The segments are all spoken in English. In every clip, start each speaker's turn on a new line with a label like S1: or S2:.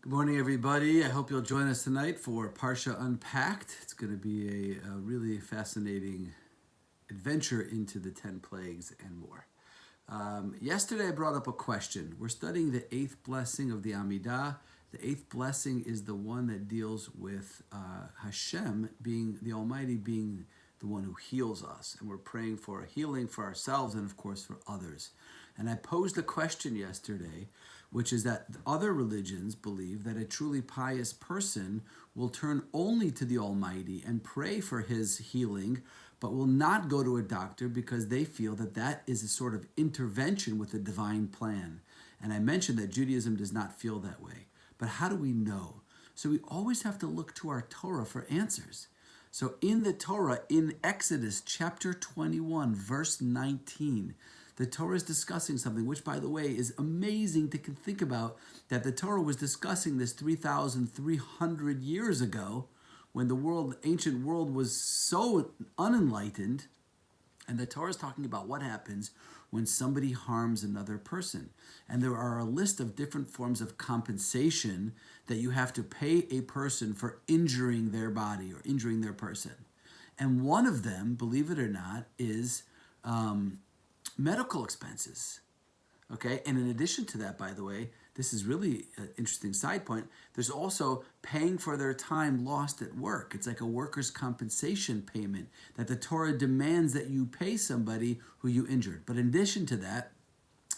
S1: Good morning, everybody. I hope you'll join us tonight for Parsha Unpacked. It's going to be a really fascinating adventure into the 10 plagues and more. Yesterday, I brought up a question. We're studying the eighth blessing of the Amidah. The eighth blessing is the one that deals with Hashem being the Almighty, being the one who heals us. And we're praying for a healing for ourselves and, of course, for others. And I posed a question yesterday, which is that other religions believe that a truly pious person will turn only to the Almighty and pray for his healing, but will not go to a doctor because they feel that that is a sort of intervention with the divine plan. And I mentioned that Judaism does not feel that way. But how do we know? So we always have to look to our Torah for answers. So in the Torah, in Exodus chapter 21, verse 19, the Torah is discussing something, which, by the way, is amazing to think about, that the Torah was discussing this 3,300 years ago when the ancient world was so unenlightened. And the Torah is talking about what happens when somebody harms another person. And there are a list of different forms of compensation that you have to pay a person for injuring their body or injuring their person. And one of them, believe it or not, is medical expenses. Okay, and in addition to that, by the way, this is really an interesting side point, there's also paying for their time lost at work. It's like a workers' compensation payment that the Torah demands that you pay somebody who you injured. But in addition to that,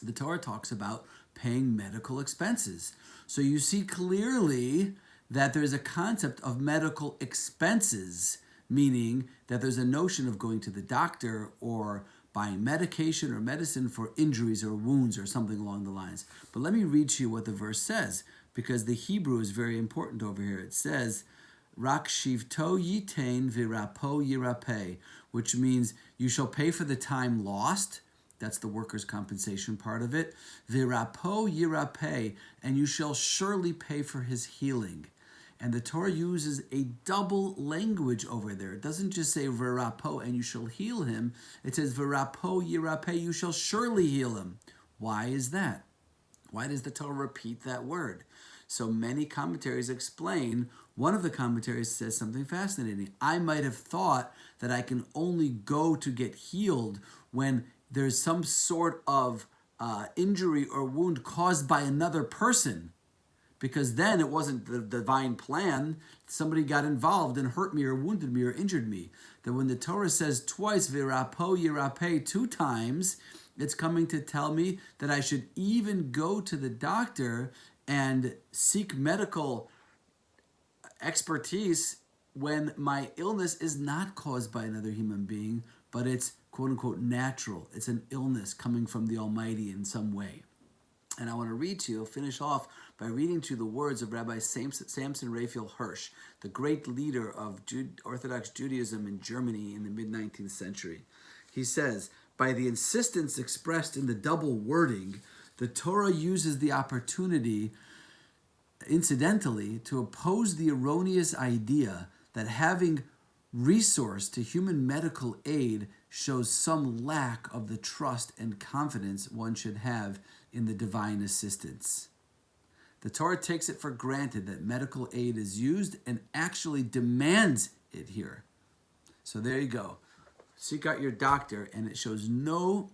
S1: the Torah talks about paying medical expenses. So you see clearly that there's a concept of medical expenses, meaning that there's a notion of going to the doctor or buying medication or medicine for injuries or wounds or something along the lines. But let me read to you what the verse says, because the Hebrew is very important over here. It says, Rak shivto yitain virapo yirapeh, which means you shall pay for the time lost. That's the workers' compensation part of it. Virapo yirapeh, and you shall surely pay for his healing. And the Torah uses a double language over there. It doesn't just say verapo and you shall heal him. It says verapo yirapeh, you shall surely heal him. Why is that? Why does the Torah repeat that word? So many commentaries explain. One of the commentaries says something fascinating. I might have thought that I can only go to get healed when there's some sort of injury or wound caused by another person, because then it wasn't the divine plan. Somebody got involved and hurt me or wounded me or injured me. That when the Torah says twice, virapo yirapeh, 2 times, it's coming to tell me that I should even go to the doctor and seek medical expertise when my illness is not caused by another human being, but it's quote unquote natural. It's an illness coming from the Almighty in some way. And I want to read to you, finish off by reading to you the words of Rabbi Samson Raphael Hirsch, the great leader of Orthodox Judaism in Germany in the mid-19th century. He says, by the insistence expressed in the double wording, the Torah uses the opportunity, incidentally, to oppose the erroneous idea that having resource to human medical aid shows some lack of the trust and confidence one should have in the divine assistance. The Torah takes it for granted that medical aid is used and actually demands it here. So there you go. Seek out your doctor, and it shows no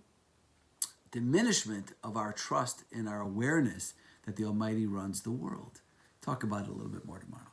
S1: diminishment of our trust and our awareness that the Almighty runs the world. Talk about it a little bit more tomorrow.